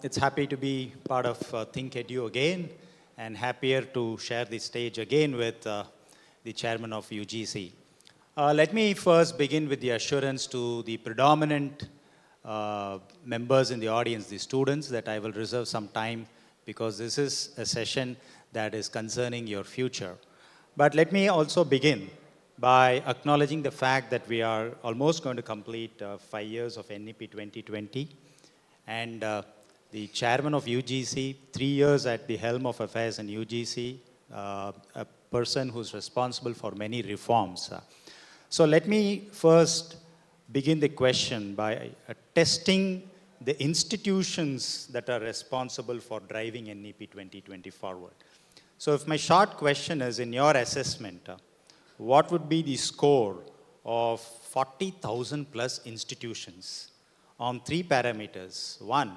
It's happy to be part of ThinkEdu again, and happier to share the stage again with the chairman of UGC. Let me first begin with the assurance to the predominant members in the audience, the students, that I will reserve some time because this is a session that is concerning your future. But let me also begin by acknowledging the fact that we are almost going to complete 5 years of NEP 2020. And the chairman of UGC, 3 years at the helm of affairs in UGC, a person who's responsible for many reforms. So let me first begin the question by testing the institutions that are responsible for driving NEP 2020 forward. So if my short question is, in your assessment, what would be the score of 40,000 plus institutions on 3 parameters? 1,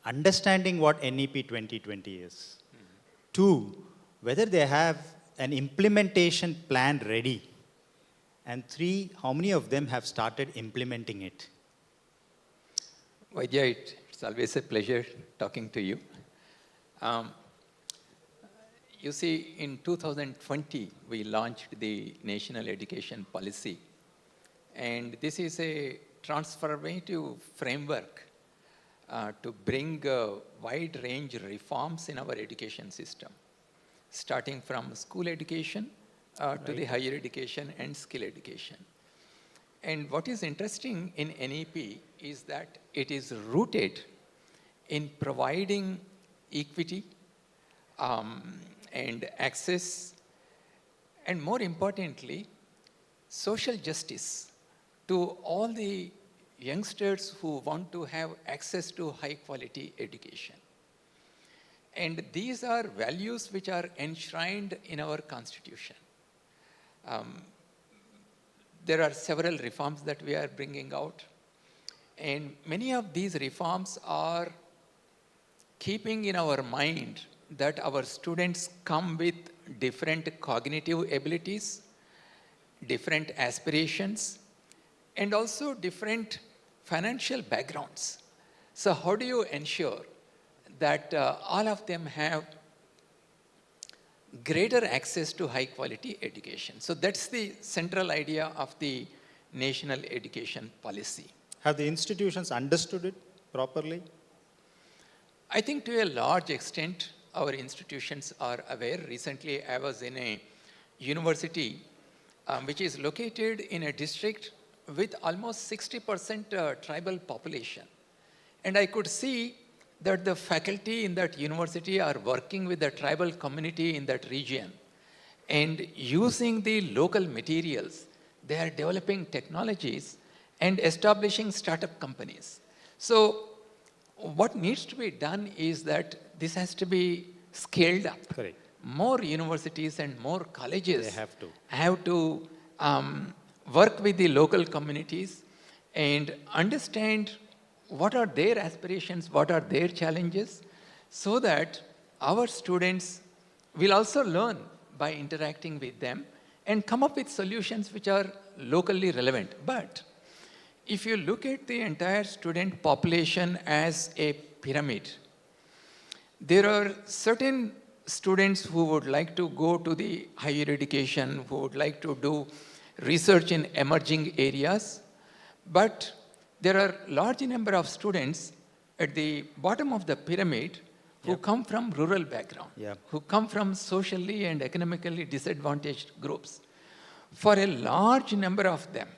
understanding what NEP 2020 is. 2, whether they have an implementation plan ready. And 3, how many of them have started implementing it? Vaidya, it's always a pleasure talking to you. You see, in 2020, we launched the National Education Policy. And this is a transformative framework to bring a wide range of reforms in our education system, starting from school education to the higher education and skill education. And what is interesting in NEP is that it is rooted in providing equity and access, and more importantly, social justice to all the youngsters who want to have access to high quality education. And these are values which are enshrined in our constitution. There are several reforms that we are bringing out, and many of these reforms are keeping in our mind that our students come with different cognitive abilities, different aspirations, and also different financial backgrounds. So how do you ensure that all of them have greater access to high quality education? So that's the central idea of the National Education Policy. Have the institutions understood it properly? I think to a large extent, our institutions are aware. Recently, I was in a university which is located in a district with almost 60% tribal population. And I could see that the faculty in that university are working with the tribal community in that region. And using the local materials, they are developing technologies and establishing startup companies. So what needs to be done is that this has to be scaled up. Correct. More universities and more colleges They have to work with the local communities and understand what are their aspirations, what are their challenges, so that our students will also learn by interacting with them and come up with solutions which are locally relevant. But if you look at the entire student population as a pyramid, there are certain students who would like to go to the higher education, who would like to do research in emerging areas, but there are large number of students at the bottom of the pyramid who come from rural background, who come from socially and economically disadvantaged groups. For a large number of them,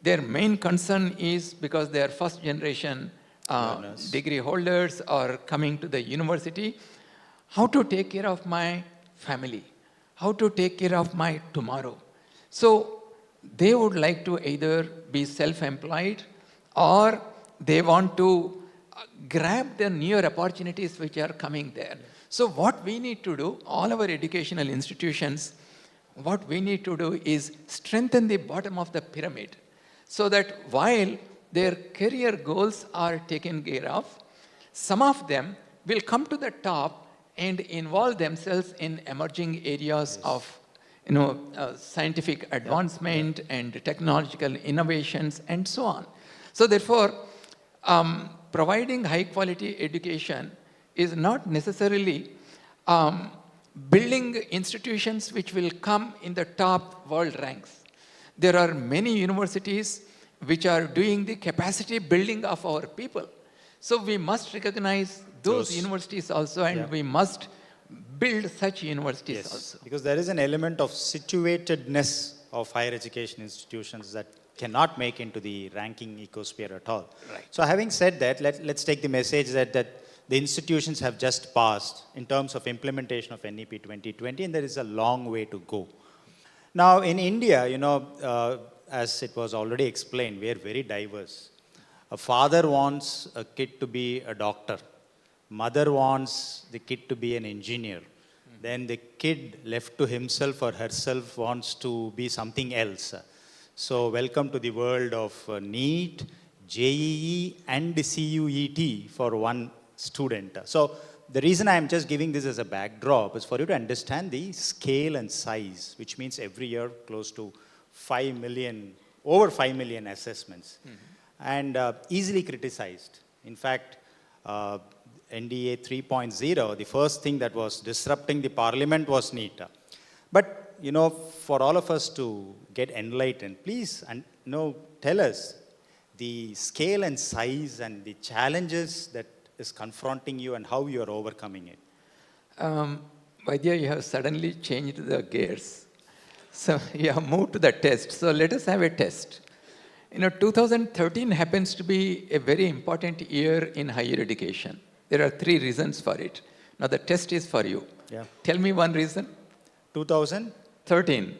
their main concern is because they are first generation degree holders or coming to the university, how to take care of my family, how to take care of my tomorrow. So they would like to either be self-employed or they want to grab the newer opportunities which are coming there. So what we need to do, all our educational institutions, what we need to do is strengthen the bottom of the pyramid so that while their career goals are taken care of, some of them will come to the top and involve themselves in emerging areas of scientific advancement and technological innovations and so on. So therefore, providing high quality education is not necessarily building institutions which will come in the top world ranks. There are many universities which are doing the capacity building of our people. So we must recognize those universities also, and we must build such universities also. Because there is an element of situatedness of higher education institutions that cannot make into the ranking ecosphere at all. Right. So having said that, let's take the message that the institutions have just passed in terms of implementation of NEP 2020, and there is a long way to go. Now, in India, as it was already explained, we are very diverse. A father wants a kid to be a doctor. Mother wants the kid to be an engineer. Then the kid left to himself or herself wants to be something else. So welcome to the world of NEET, JEE and CUET for one student. So the reason I'm just giving this as a backdrop is for you to understand the scale and size, which means every year close to 5 million, over 5 million assessments, and easily criticized. In fact, NDA 3.0, the first thing that was disrupting the parliament was NEET. But, for all of us to get enlightened, please tell us the scale and size and the challenges that is confronting you and how you are overcoming it. Vaidya, you have suddenly changed the gears. So you have moved to the test. So let us have a test. 2013 happens to be a very important year in higher education. There are 3 reasons for it. Now the test is for you. Yeah. Tell me one reason. 2013.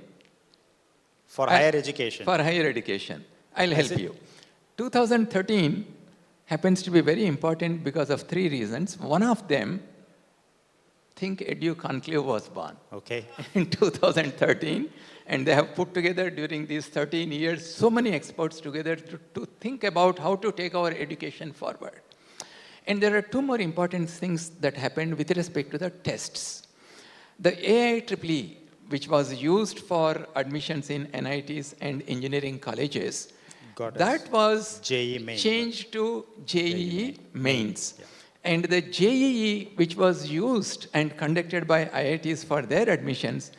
For higher education. For higher education. I'll help you. 2013 happens to be very important because of 3 reasons. One of them, ThinkEdu conclave was born. Okay. In 2013, and they have put together during these 13 years so many experts together to think about how to take our education forward. And there are 2 more important things that happened with respect to the tests. The AIEEE, which was used for admissions in NITs and engineering colleges, that was changed to JEE Mains. Yeah. And the JEE, which was used and conducted by IITs for their admissions,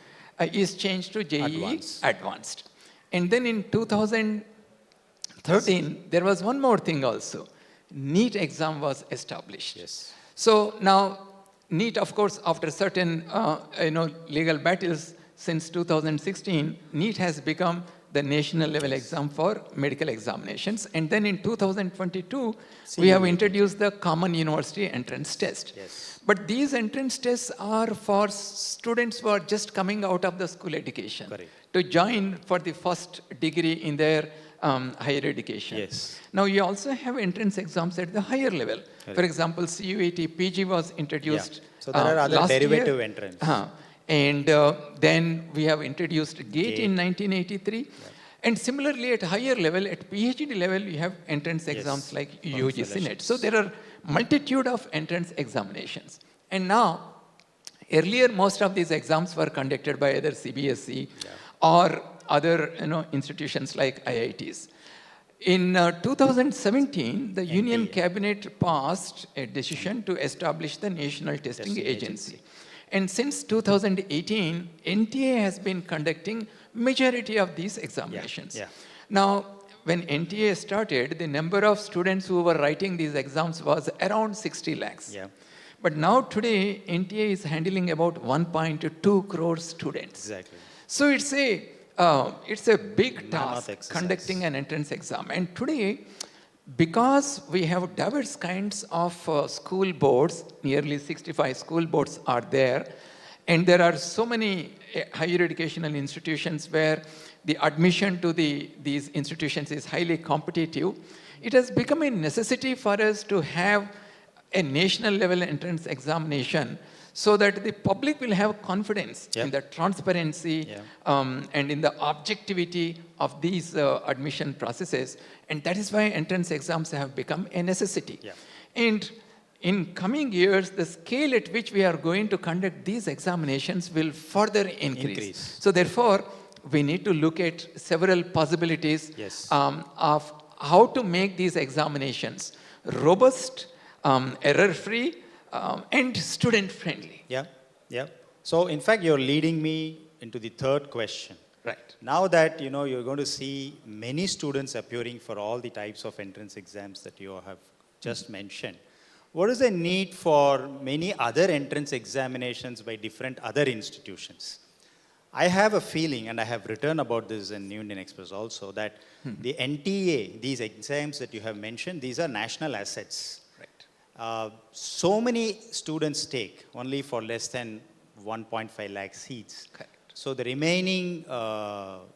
is changed to JEE Advanced. And then in 2013, there was one more thing also. NEET exam was established. Yes. So now, NEET, of course, after certain legal battles since 2016, NEET has become the national level exam for medical examinations. And then in 2022, we have introduced the Common University Entrance Test. Yes. But these entrance tests are for students who are just coming out of the school education. Correct. To join for the first degree in their higher education. Yes. Now, you also have entrance exams at the higher level. Correct. For example, CUET, PG was introduced. Yeah. So there are other derivative entrance. And then we have introduced GATE in 1983. Yeah. And similarly, at higher level, at PhD level, you have entrance exams like UGC NET. So there are multitude of entrance examinations. And now, earlier, most of these exams were conducted by either CBSE or other institutions like IITs. In 2017, the Union Cabinet passed a decision to establish the National Testing Agency. And since 2018, NTA has been conducting majority of these examinations. Yeah. Now, when NTA started, the number of students who were writing these exams was around 60 lakhs. Yeah. But now today, NTA is handling about 1.2 crore students. Exactly. So it's a big task conducting an entrance exam. And today, because we have diverse kinds of school boards, nearly 65 school boards are there, and there are so many higher educational institutions where the admission to these institutions is highly competitive, it has become a necessity for us to have a national level entrance examination so that the public will have confidence in the transparency and in the objectivity of these admission processes. And that is why entrance exams have become a necessity. Yeah. And in coming years, the scale at which we are going to conduct these examinations will further increase. So therefore, we need to look at several possibilities of how to make these examinations robust, error-free, and student-friendly. Yeah, yeah. So in fact, you're leading me into the third question. Right. Now that you're going to see many students appearing for all the types of entrance exams that you have just mentioned, what is the need for many other entrance examinations by different other institutions? I have a feeling, and I have written about this in New Indian Express also, that the NTA, these exams that you have mentioned, these are national assets. Right. So many students take only for less than 1.5 lakh seats. Correct. So the remaining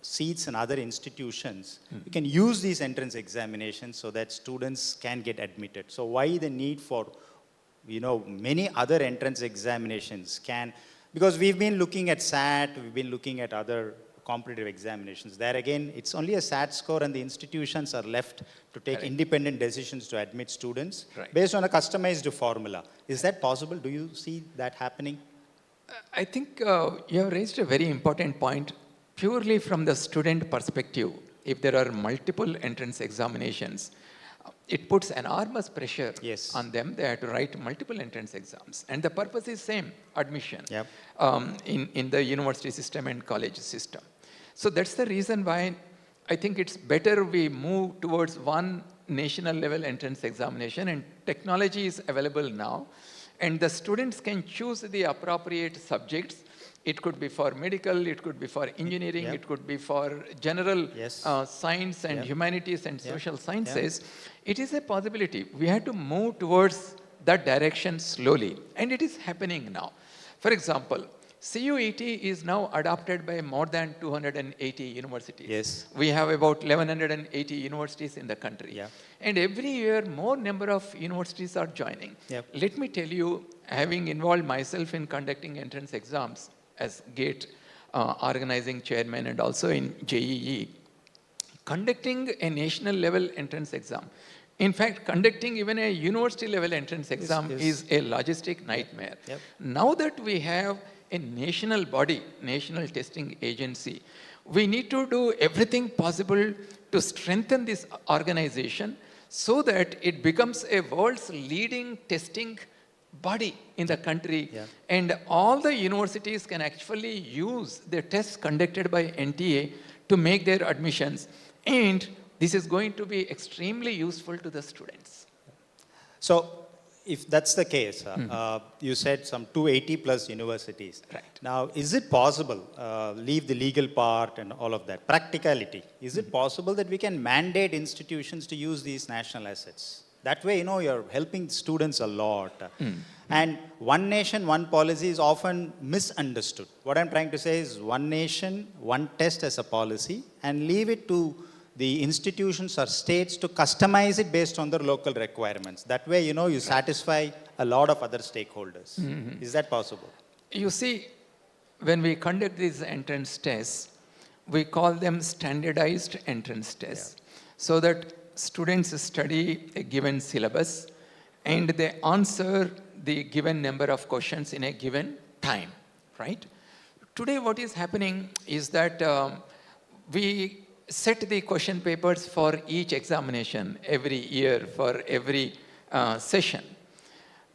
seats in other institutions, you can use these entrance examinations so that students can get admitted. So why the need for, many other entrance examinations because we've been looking at SAT, we've been looking at other competitive examinations. There again, it's only a SAT score and the institutions are left to take independent decisions to admit students based on a customized formula. Is that possible? Do you see that happening? I think you have raised a very important point purely from the student perspective. If there are multiple entrance examinations, it puts enormous pressure on them. They have to write multiple entrance exams. And the purpose is same, admission in the university system and college system. So that's the reason why I think it's better we move towards one national level entrance examination, and technology is available now. And the students can choose the appropriate subjects. It could be for medical, it could be for engineering, it could be for general science and humanities and social sciences. It is a possibility. We have to move towards that direction slowly. And it is happening now. For example, CUET is now adopted by more than 280 universities. Yes. We have about 1180 universities in the country. And every year, more number of universities are joining. Let me tell you, having involved myself in conducting entrance exams as GATE organizing chairman and also in JEE, conducting a national level entrance exam, in fact, conducting even a university level entrance exam is a logistic nightmare. Now that we have a national body, national testing agency, we need to do everything possible to strengthen this organization so that it becomes a world's leading testing body in the country. And all the universities can actually use the tests conducted by NTA to make their admissions. And this is going to be extremely useful to the students. So, if that's the case, you said some 280 plus universities. Right. Now, is it possible, leave the legal part and all of that, practicality, is it possible that we can mandate institutions to use these national assets? That way, you're helping students a lot. And one nation, one policy is often misunderstood. What I'm trying to say is one nation, one test as a policy, and leave it to the institutions or states to customize it based on their local requirements. That way, you satisfy a lot of other stakeholders. Is that possible? You see, when we conduct these entrance tests, we call them standardized entrance tests. So that students study a given syllabus and they answer the given number of questions in a given time, right? Today, what is happening is that we set the question papers for each examination every year, for every session.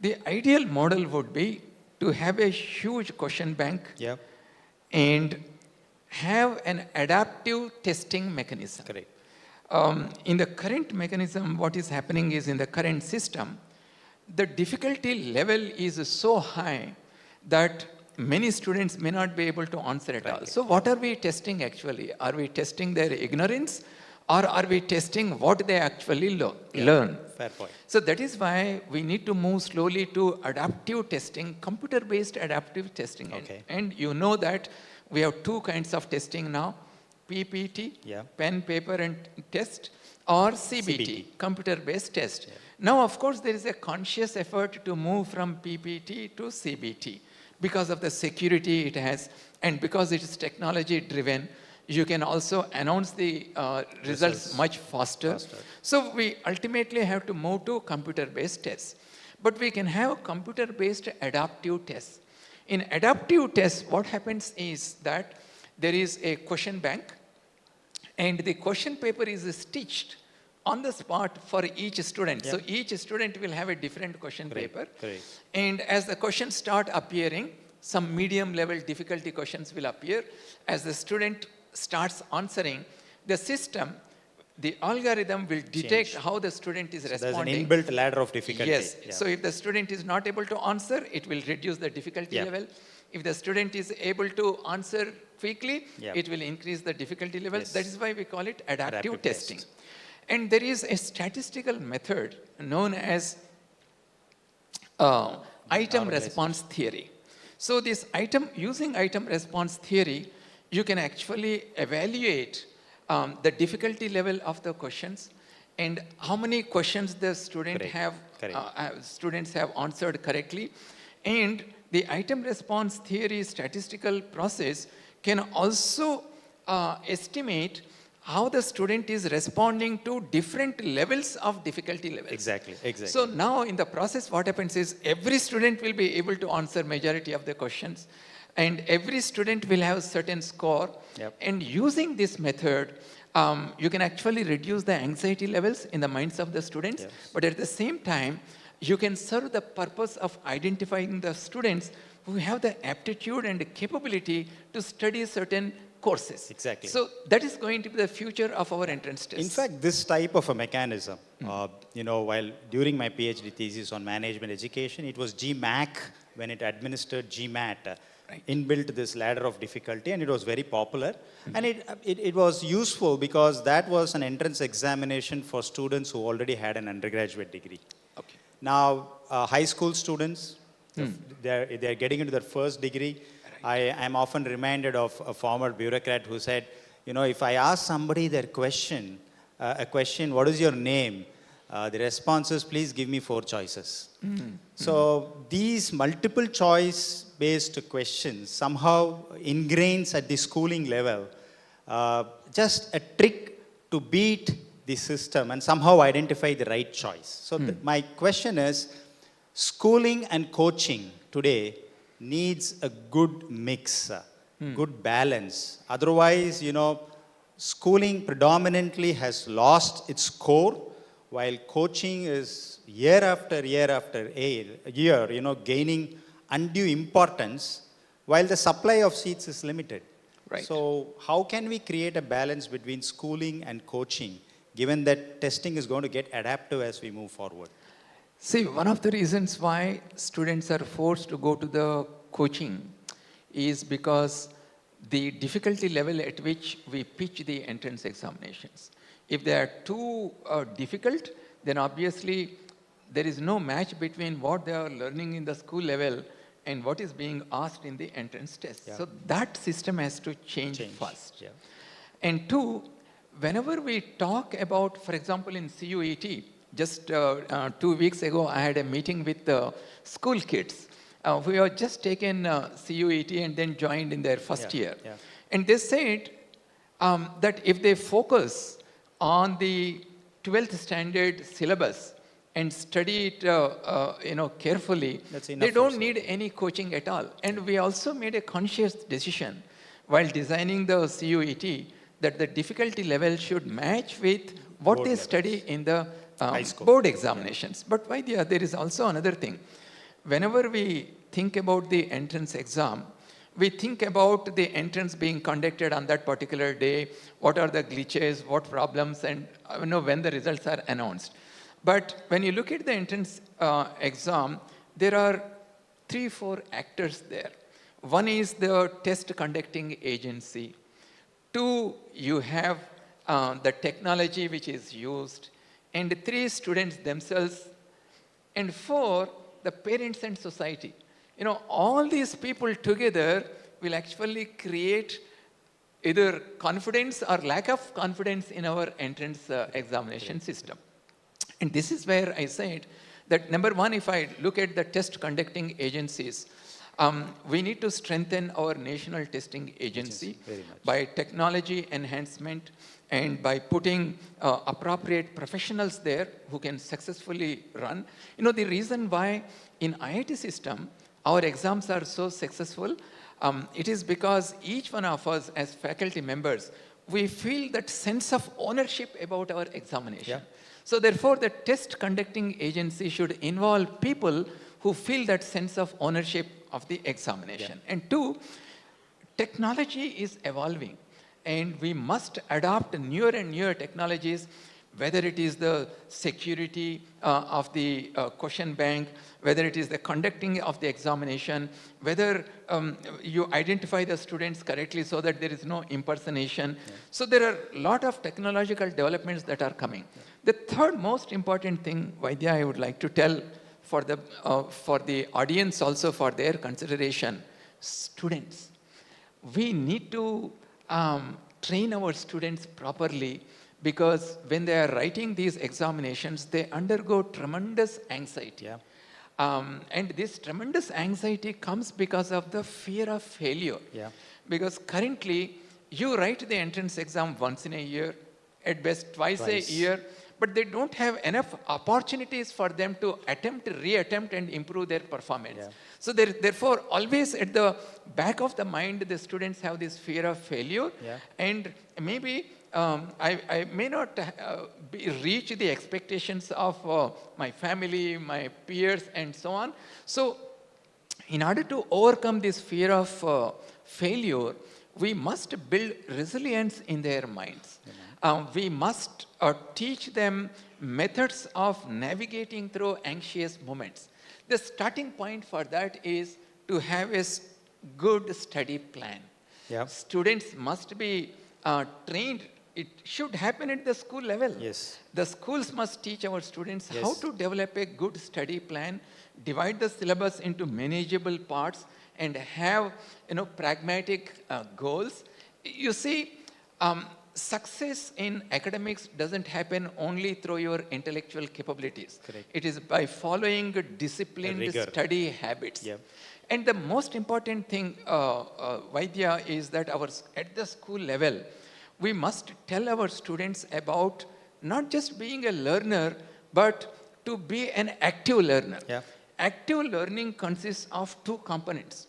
The ideal model would be to have a huge question bank and have an adaptive testing mechanism. Correct. In the current mechanism, what is happening is in the current system, the difficulty level is so high that many students may not be able to answer at all. So what are we testing actually? Are we testing their ignorance or are we testing what they actually learn? Fair point. So that is why we need to move slowly to adaptive testing, computer-based adaptive testing. And you know that we have two kinds of testing now, PPT, pen, paper and test, or CBT, computer-based test. Now, of course, there is a conscious effort to move from PPT to CBT. Because of the security it has, and because it is technology driven, you can also announce the results much faster. So we ultimately have to move to computer-based tests. But we can have computer-based adaptive tests. In adaptive tests, what happens is that there is a question bank, and the question paper is stitched on the spot for each student. Yeah. So each student will have a different question paper. Correct. And as the questions start appearing, some medium level difficulty questions will appear. As the student starts answering, the system, the algorithm will detect Change. how the student is So responding. there's an inbuilt ladder of difficulty. Yes. Yeah. So if the student is not able to answer, it will reduce the difficulty Yeah. level. If the student is able to answer quickly, Yeah. it will increase the difficulty level. Yes. That is why we call it adaptive testing. tests. And there is a statistical method known as item response theory. So this using item response theory, you can actually evaluate the difficulty level of the questions and how many questions the student Correct. students have answered correctly. And the item response theory statistical process can also estimate how the student is responding to different levels of difficulty levels. Exactly. So now in the process, what happens is every student will be able to answer majority of the questions, and every student will have a certain score. Yep. And using this method, you can actually reduce the anxiety levels in the minds of the students, Yes. but at the same time, you can serve the purpose of identifying the students who have the aptitude and the capability to study certain courses. Exactly. So that is going to be the future of our entrance test. In fact, this type of a mechanism, while during my PhD thesis on management education, it was GMAC when it administered GMAT. Right. Inbuilt this ladder of difficulty, and it was very popular. And it was useful because that was an entrance examination for students who already had an undergraduate degree. Okay. Now, high school students, they're getting into their first degree. I am often reminded of a former bureaucrat who said, if I ask somebody their question, what is your name? The response is, please give me 4 choices. So these multiple choice based questions somehow ingrains at the schooling level just a trick to beat the system and somehow identify the right choice. So my question is, schooling and coaching today needs a good mix, good balance. Otherwise, schooling predominantly has lost its core, while coaching is year after year, gaining undue importance, while the supply of seats is limited. Right. So how can we create a balance between schooling and coaching, given that testing is going to get adaptive as we move forward? See, one of the reasons why students are forced to go to the coaching is because the difficulty level at which we pitch the entrance examinations. If they are too difficult, then obviously there is no match between what they are learning in the school level and what is being asked in the entrance test. Yeah. So that system has to change first. Yeah. And 2, whenever we talk about, for example, in CUET, just 2 weeks ago, I had a meeting with school kids who have just taken CUET and then joined in their first year. Yeah. And they said that if they focus on the 12th standard syllabus and study it carefully, they don't need any coaching at all. And we also made a conscious decision while designing the CUET that the difficulty level should match with what Board they levels. study in the High school. board examinations. But Vaidya, there is also another thing. Whenever we think about the entrance exam, we think about the entrance being conducted on that particular day, what are the glitches, what problems, and when the results are announced. But when you look at the entrance exam, there are 3-4 actors there. One is the test conducting agency. 2, you have the technology which is used. And 3, students themselves. And 4, the parents and society. All these people together will actually create either confidence or lack of confidence in our entrance examination system. And this is where I said that number 1, if I look at the test conducting agencies, we need to strengthen our national testing agency by technology enhancement and by putting appropriate professionals there who can successfully run. The reason why in IIT system, our exams are so successful, it is because each one of us as faculty members we feel that sense of ownership about our examination. Yeah. So therefore, the test conducting agency should involve people who feel that sense of ownership of the examination. Yeah. And two, technology is evolving, and we must adopt newer and newer technologies, whether it is the security of the question bank, whether it is the conducting of the examination, whether you identify the students correctly so that there is no impersonation. Yeah. So there are a lot of technological developments that are coming. Yeah. The third most important thing, Vaidya, I would like to tell for the audience also for their consideration, students. We need to train our students properly, because when they are writing these examinations, they undergo tremendous anxiety. Yeah. And this tremendous anxiety comes because of the fear of failure. Yeah. Because currently, you write the entrance exam once in a year, at best twice a year, but they don't have enough opportunities for them to reattempt and improve their performance. Yeah. So therefore, always at the back of the mind, the students have this fear of failure. Yeah. And maybe I may not reach the expectations of my family, my peers, and so on. So in order to overcome this fear of failure, we must build resilience in their minds. We must teach them methods of navigating through anxious moments. The starting point for that is to have a good study plan. Yeah. Students must be trained. It should happen at the school level. Yes. The schools must teach our students Yes. how to develop a good study plan, divide the syllabus into manageable parts, and have pragmatic goals. You see, success in academics doesn't happen only through your intellectual capabilities. Correct. It is by following disciplined rigor. study habits. Yep. And the most important thing, Vaidya, is that at the school level, we must tell our students about not just being a learner, but to be an active learner. Yeah. Active learning consists of two components.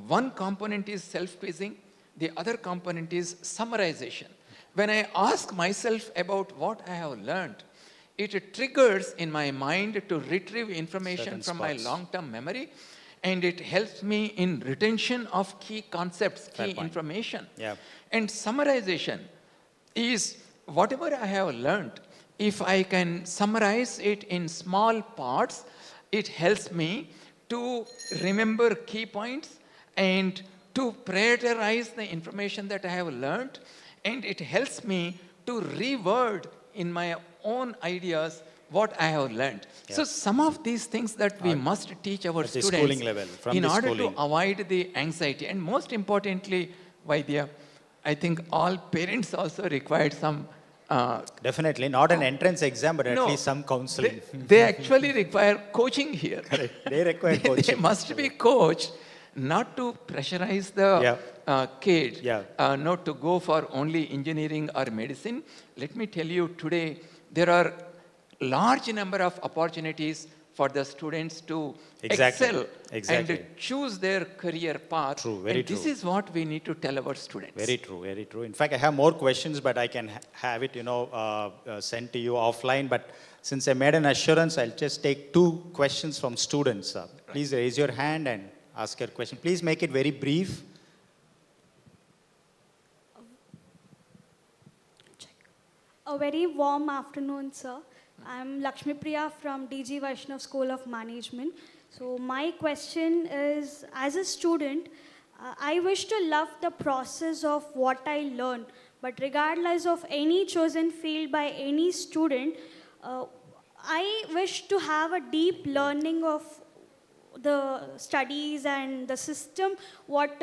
One component is self-quizzing, the other component is summarization. When I ask myself about what I have learned, it triggers in my mind to retrieve information Certain from spots. my long-term memory, and it helps me in retention of key concepts, Fair key point. information. Yeah. And summarization is whatever I have learned, if I can summarize it in small parts, it helps me to remember key points and to prioritize the information that I have learned, and it helps me to reword in my own ideas what I have learned. Yeah. So some of these things that we must teach our at the students schooling level, from in the order schooling. to avoid the anxiety. And most importantly, Vaidya, I think all parents also required some Definitely, not an entrance exam, but at no, least some counseling. They actually require coaching here. Correct. They require They coaching. must be coached not to pressurize the kid, Yeah. not to go for only engineering or medicine. Let me tell you, today there are large number of opportunities for the students to excel Exactly. and choose their career path. True, very and this true. is what we need to tell our students. Very true, very true. In fact, I have more questions, but I can have it, sent to you offline. But since I made an assurance, I'll just take 2 questions from students. Please raise your hand and ask your question. Please make it very brief. A very warm afternoon, sir. I'm Lakshmi Priya from DG Vaishnav School of Management. So my question is, as a student, I wish to love the process of what I learn, but regardless of any chosen field by any student, I wish to have a deep learning of the studies and the system, what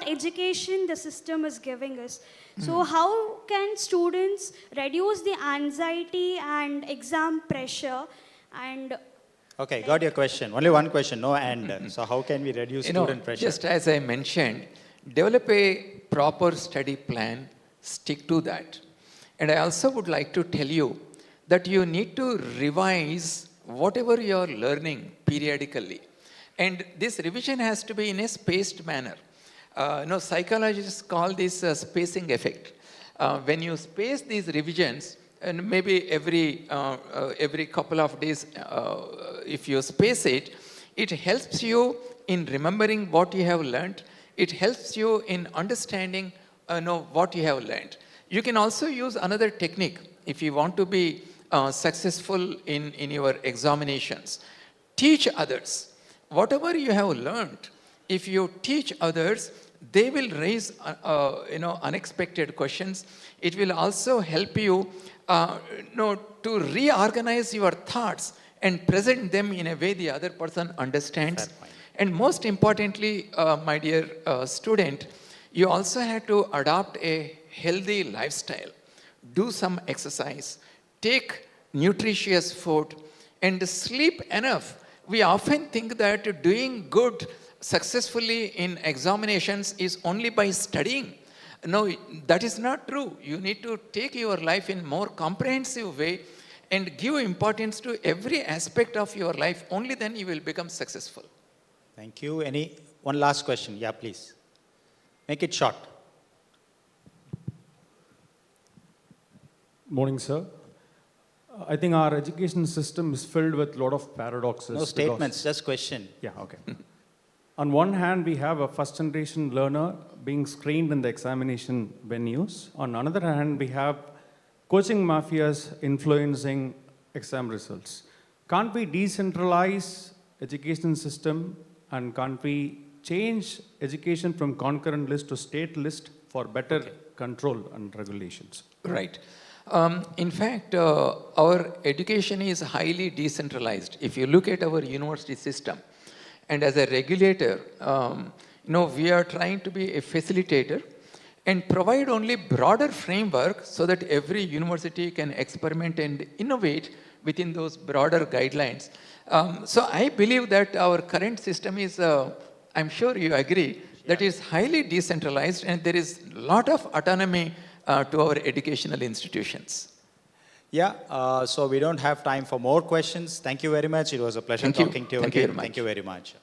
education the system is giving us. So how can students reduce the anxiety and exam pressure? And Okay, got your question. Only one question, no and. So how can we reduce student pressure? Just as I mentioned, develop a proper study plan, stick to that. And I also would like to tell you that you need to revise whatever you're learning periodically. And this revision has to be in a spaced manner. Psychologists call this spacing effect. when you space these revisions, and maybe every couple of days, if you space it, it helps you in remembering what you have learned. It helps you in understanding what you have learned. You can also use another technique if you want to be successful in your examinations. Teach others. Whatever you have learned, if you teach others, they will raise unexpected questions. It will also help you to reorganize your thoughts and present them in a way the other person understands. And most importantly, my dear student, you also have to adopt a healthy lifestyle. Do some exercise, take nutritious food, and sleep enough. We often think that doing good successfully in examinations is only by studying. No, that is not true. You need to take your life in more comprehensive way and give importance to every aspect of your life. Only then you will become successful. Thank you. One last question? Yeah, please. Make it short. Morning, sir. I think our education system is filled with a lot of paradoxes. No statements, just question. Yeah, okay. On one hand, we have a first-generation learner being screened in the examination venues. On another hand, we have coaching mafias influencing exam results. Can't we decentralize education system, and can't we change education from concurrent list to state list for better control and regulations? Right. In fact, our education is highly decentralized. If you look at our university system, and as a regulator, we are trying to be a facilitator and provide only broader framework so that every university can experiment and innovate within those broader guidelines. So I believe that our current system is, I'm sure you agree, that is highly decentralized, and there is a lot of autonomy to our educational institutions. Yeah, so we don't have time for more questions. Thank you very much. It was a pleasure talking to you again. Thank you very much.